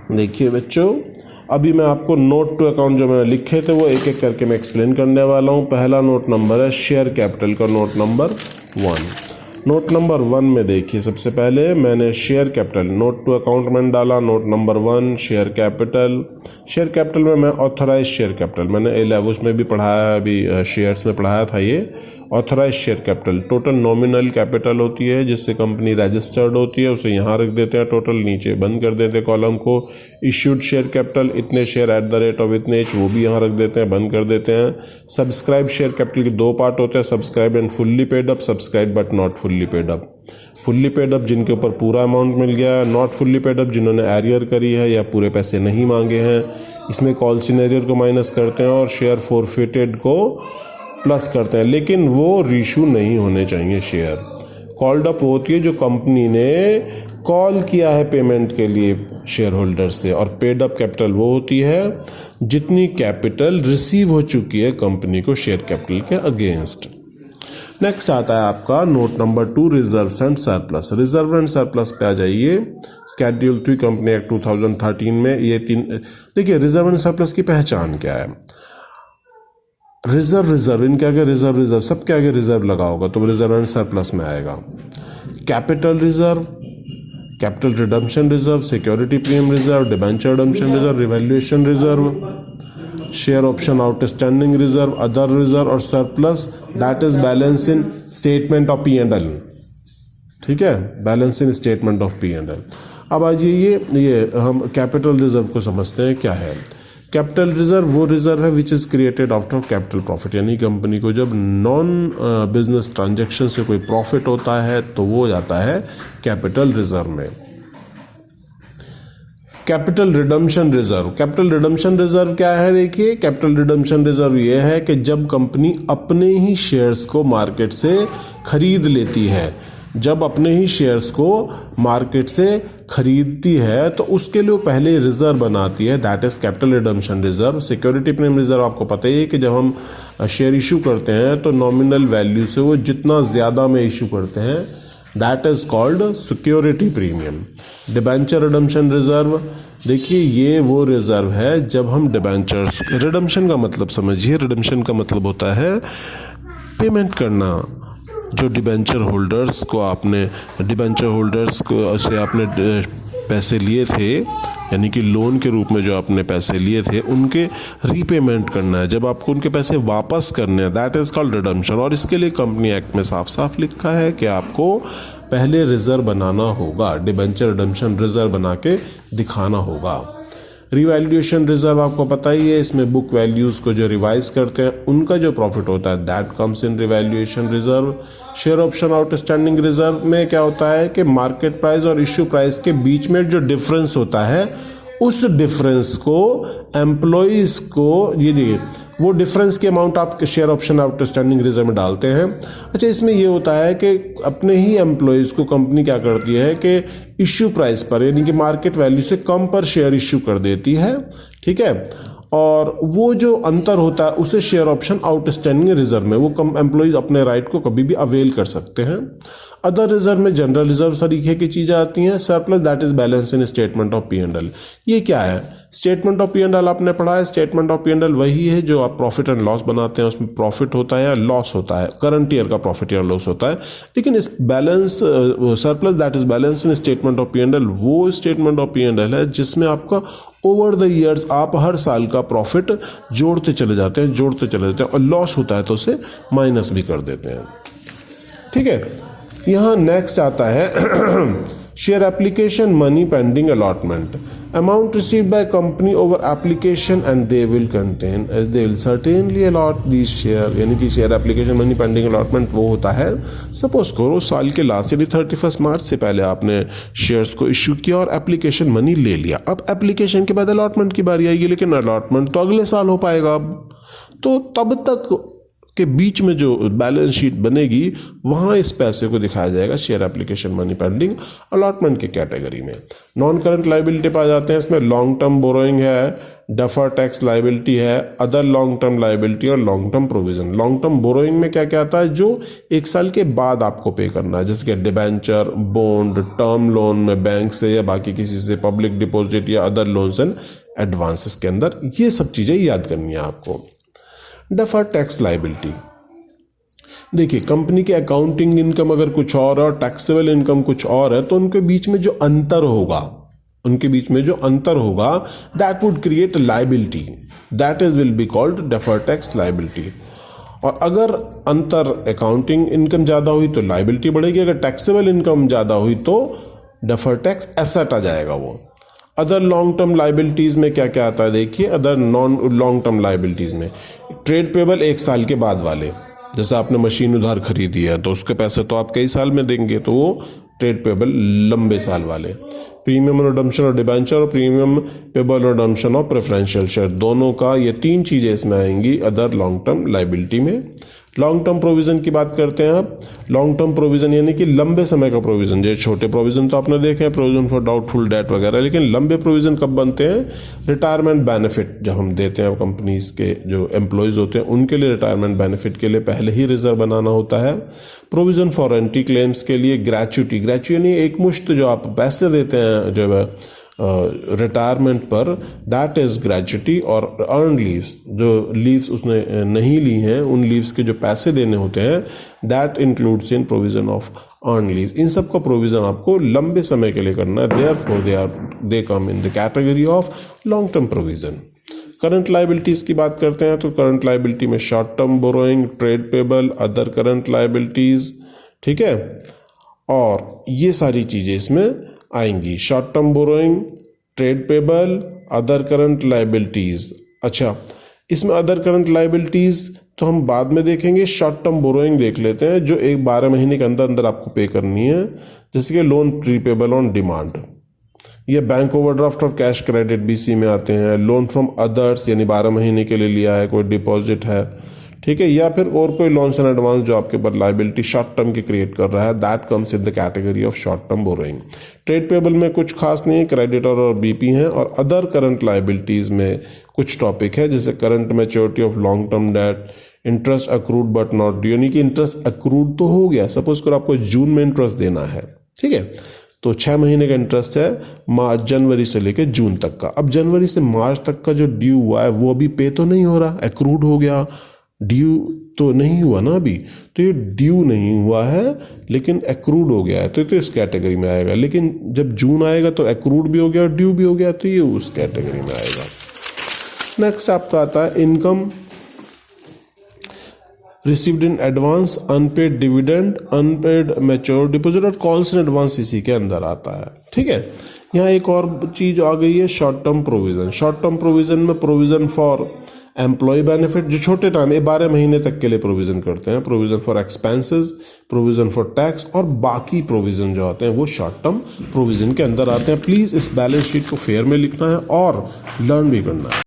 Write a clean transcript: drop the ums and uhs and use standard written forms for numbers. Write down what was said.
देखिए बच्चों, अभी मैं आपको नोट टू अकाउंट जो मैंने लिखे थे वो एक एक करके मैं एक्सप्लेन करने वाला हूँ। पहला नोट नंबर है शेयर कैपिटल का, नोट नंबर 1। नोट नंबर 1 में देखिए, सबसे पहले मैंने share capital note to account में डाला। Note number 1 share capital. Share capital में मैं ऑथराइज शेयर कैपिटल, मैंने ए लेवल्स में भी पढ़ाया, अभी शेयर्स में पढ़ाया था ये। Authorise share capital total nominal capital होती है जिससे कंपनी रजिस्टर्ड होती है, उसे यहाँ रख देते हैं टोटल, नीचे बंद कर देते हैं कॉलम को। इश्यूड शेयर कैपिटल इतने share at the rate of इतने एच, वो भी यहाँ रख देते हैं, बंद कर देते हैं। सब्सक्राइब शेयर कैपिटल के 2 पार्ट होते हैं, subscribe and fully paid up. Subscribe but not fully paid up. Fully paid up जिनके ऊपर पूरा अमाउंट मिल गया, नॉट फुल्ली पेड अप जिन्होंने एरियर करी है या पूरे पैसे नहीं मांगे हैं। इसमें कॉल सिनेरियर को माइनस करते हैं और शेयर फॉरफिटेड को प्लस करते हैं, लेकिन वो रीशू नहीं होने चाहिए। शेयर कॉल्ड अप होती है जो कंपनी ने कॉल किया है पेमेंट के लिए शेयर होल्डर से, और पेड अप कैपिटल वो होती है जितनी कैपिटल रिसीव हो चुकी है कंपनी को शेयर कैपिटल के अगेंस्ट। नेक्स्ट आता है आपका note number 2 reserves and surplus. Reserve and surplus पे आ जाइए। शेड्यूल 3 कंपनी एक्ट 2013 में ये 3 देखिए। रिजर्व एंड सरप्लस की पहचान क्या है? रिजर्व इनके आगे रिजर्व सबके आगे रिजर्व लगा होगा तो रिजर्व एंड सरप्लस में आएगा। Capital reserve, capital redemption reserve, security premium reserve, debenture redemption reserve, revaluation reserve, share option outstanding reserve, other reserve और surplus that is balance in statement of P&L। ठीक है, balance in statement of P&L। अब आज ये हम capital reserve को समझते हैं क्या है। कैपिटल रिजर्व वो रिजर्व है which is created after capital profit, यानी कंपनी को जब नॉन बिजनेस ट्रांजैक्शन से कोई प्रॉफिट होता है तो वो जाता है कैपिटल रिजर्व में। Capital redemption reserve, capital redemption reserve क्या है? देखिए, कैपिटल रिडम्पशन रिजर्व ये है कि जब कंपनी अपने ही शेयर्स को मार्केट से खरीद लेती है, जब अपने ही शेयर्स को मार्केट से खरीदती है तो उसके लिए पहले रिजर्व बनाती है, that is capital redemption reserve. Security premium reserve आपको पता ही है कि जब हम शेयर इशू करते हैं तो नॉमिनल वैल्यू से वो जितना ज़्यादा में इशू करते हैं that is called security premium. Debenture redemption reserve, देखिए ये वो रिजर्व है जब हम डिबेंचर्स, रिडम्पशन का मतलब समझिए, रिडम्पशन का मतलब होता है पेमेंट करना। जो डिबेंचर होल्डर्स को आपने से आपने पैसे लिए थे, यानी कि लोन के रूप में जो आपने पैसे लिए थे उनके रीपेमेंट करना है, जब आपको उनके पैसे वापस करने हैं दैट इज़ कॉल्ड रिडम्पशन। और इसके लिए कंपनी एक्ट में साफ साफ लिखा है कि आपको पहले रिजर्व बनाना होगा, डिबेंचर रिडम्पशन रिजर्व बना के दिखाना होगा। रिवैल्यूएशन रिजर्व आपको पता ही है, इसमें बुक वैल्यूज़ को जो रिवाइज करते हैं उनका जो प्रॉफिट होता है that comes in revaluation reserve. Share option outstanding reserve में क्या होता है कि मार्केट प्राइस और इश्यू प्राइस के बीच में जो डिफरेंस होता है उस डिफरेंस को एम्प्लॉइज़ को वो डिफरेंस के अमाउंट आप शेयर ऑप्शन आउटस्टैंडिंग रिजर्व में डालते हैं। अच्छा, इसमें ये होता है कि अपने ही एम्प्लॉइज़ को कंपनी क्या करती है कि इश्यू प्राइस पर, यानी कि मार्केट वैल्यू से कम पर शेयर इश्यू कर देती है। ठीक है, और वो जो अंतर होता है उसे शेयर ऑप्शन आउटस्टैंडिंग रिजर्व में वो कम एम्प्लॉइज अपने राइट को कभी भी अवेल कर सकते हैं। अदर रिजर्व में जनरल रिजर्व तरीके की चीज़ें आती हैं। Surplus that is balance in statement of P&L। ये क्या है? स्टेटमेंट ऑफ P&L आपने पढ़ा है। स्टेटमेंट ऑफ P&L वही है जो आप प्रॉफिट एंड लॉस बनाते हैं, उसमें प्रॉफिट होता है या लॉस होता है, करंट ईयर का प्रॉफिट या लॉस होता है। लेकिन इस balance surplus that is balance in statement of P&L वो स्टेटमेंट ऑफ P&L है जिसमें आपका ओवर द ईयर्स आप हर साल का प्रॉफिट जोड़ते चले जाते हैं और लॉस होता है तो उसे माइनस भी कर देते हैं। ठीक है, यहाँ नेक्स्ट आता है share application money pending allotment, amount received by company over application and they will certainly allot this share, यानी कि share application money pending allotment वो होता है, सपोज करो साल के लास्ट यानी 31 मार्च से पहले आपने शेयर्स को इश्यू किया और एप्लीकेशन मनी ले लिया। अब एप्लीकेशन के बाद अलॉटमेंट की बारी आएगी, लेकिन अलॉटमेंट तो अगले साल हो पाएगा। अब तो तब तक के बीच में जो बैलेंस शीट बनेगी वहाँ इस पैसे को दिखाया जाएगा share application money pending allotment के कैटेगरी में। नॉन करंट लाइबिलिटी पा जाते हैं इसमें लॉन्ग टर्म बोरोइंग है, डेफर टैक्स लाइबिलिटी है, अदर लॉन्ग टर्म लाइबिलिटी और long term provision. Long term borrowing में क्या क्या आता है जो 1 साल के बाद आपको पे करना है, जैसे कि डिबेंचर, बॉन्ड, टर्म लोन में बैंक से या बाकी किसी से, पब्लिक डिपॉजिट या अदर लोन्स एंड एडवांसेस के अंदर, ये सब चीज़ें याद करनी है आपको। डेफर्ड टैक्स लाइबिलिटी, देखिए कंपनी की अकाउंटिंग इनकम अगर कुछ और टैक्सेबल इनकम कुछ और है तो उनके बीच में जो अंतर होगा that would create liability, that is will be called deferred tax liability. और अगर अंतर अकाउंटिंग इनकम ज़्यादा हुई तो लाइबिलिटी बढ़ेगी, अगर टैक्सेबल इनकम ज़्यादा हुई तो डेफर्ड टैक्स एसेट आ जाएगा वो। अदर लॉन्ग टर्म लाइबिलिटीज़ में क्या क्या आता है देखिए, other non long term liabilities में ट्रेड पेबल 1 साल के बाद वाले, जैसे आपने मशीन उधार खरीदी है तो उसके पैसे तो आप कई साल में देंगे तो वो ट्रेड पेबल लंबे साल वाले। प्रीमियम रिडम्पशन और डिबेंचर और प्रीमियम पेबल रिडम्पशन और प्रेफरेंशियल शेयर, दोनों का ये 3 चीज़ें इसमें आएंगी अदर लॉन्ग टर्म लाइबिलिटी में। लॉन्ग टर्म प्रोविज़न की बात करते हैं आप। लॉन्ग टर्म प्रोविज़न यानी कि लंबे समय का प्रोविज़न, जैसे छोटे प्रोविज़न तो आपने देखे हैं, प्रोविज़न फॉर डाउटफुल डेट वगैरह, लेकिन लंबे प्रोविज़न कब बनते हैं, रिटायरमेंट बेनिफिट जब हम देते हैं कंपनीज के जो एम्प्लॉयज़ होते हैं उनके लिए रिटायरमेंट बेनिफिट के लिए पहले ही रिजर्व बनाना होता है। प्रोविज़न फॉर एंटी क्लेम्स के लिए ग्रेच्युटी यानी एक मुश्त जो आप पैसे देते हैं जो रिटायरमेंट पर, दैट इज़ ग्रेच्युटी। और अर्न लीव्स, जो लीव्स उसने नहीं ली हैं उन लीव्स के जो पैसे देने होते हैं, that includes in provision of earn leaves. इन सब का प्रोविज़न आपको लंबे समय के लिए करना है, therefore they come in the category of long term provision. Current liabilities की बात करते हैं तो करंट लाइबिलिटी में short term borrowing, trade payable, other current liabilities, ठीक है, और ये सारी चीज़ें इसमें आएंगी, short term borrowing, trade payable, other current liabilities. अच्छा, इसमें अदर करंट लाइबिलिटीज़ तो हम बाद में देखेंगे, शॉर्ट टर्म बोरोइंग देख लेते हैं जो 12 महीने के अंदर अंदर आपको पे करनी है, जैसे कि लोन प्रीपेबल ऑन डिमांड, ये बैंक ओवरड्राफ्ट और कैश क्रेडिट बीसी में आते हैं। लोन फ्रॉम अदर्स यानी 12 महीने के लिए लिया है, कोई डिपॉजिट है, ठीक है, या फिर और कोई लोन्स एंड एडवांस जो आपके ऊपर लाइबिलिटी शॉर्ट टर्म की क्रिएट कर रहा है, that comes in the category of short term borrowing. Trade payable में कुछ खास नहीं है, क्रेडिटर और बीपी हैं। और अदर करंट लाइबिलिटीज़ में कुछ टॉपिक है, जैसे current maturity of long term debt, interest accrued but not due, यानी कि इंटरेस्ट अक्रूड तो हो गया, सपोज करो आपको जून में इंटरेस्ट देना है, ठीक है, तो 6 महीने का इंटरेस्ट है जनवरी से लेकर जून तक का। अब जनवरी से मार्च तक का जो ड्यू हुआ है वो अभी पे तो नहीं हो रहा, अक्रूड हो गया, ड्यू तो नहीं हुआ ना अभी, तो ये ड्यू नहीं हुआ है लेकिन एक्रूड हो गया है, तो इस कैटेगरी में आएगा। लेकिन जब जून आएगा तो एक्रूड भी हो गया और ड्यू भी हो गया, तो ये उस कैटेगरी में आएगा। नेक्स्ट आपका आता है income received in advance, unpaid dividend, unpaid mature deposit और कॉल्स इन एडवांस इसी के अंदर आता है, ठीक है। यहाँ एक और चीज़ आ गई है, short term provision. Short term provision में प्रोविज़न फॉर एम्प्लॉय बेनिफिट, जो छोटे टाइम 12 महीने तक के लिए प्रोविज़न करते हैं, provision for expenses, provision for tax और बाकी प्रोविज़न जो आते हैं वो शॉर्ट टर्म प्रोविज़न के अंदर आते हैं। प्लीज़ इस बैलेंस शीट को फेयर में लिखना है और लर्न भी करना है।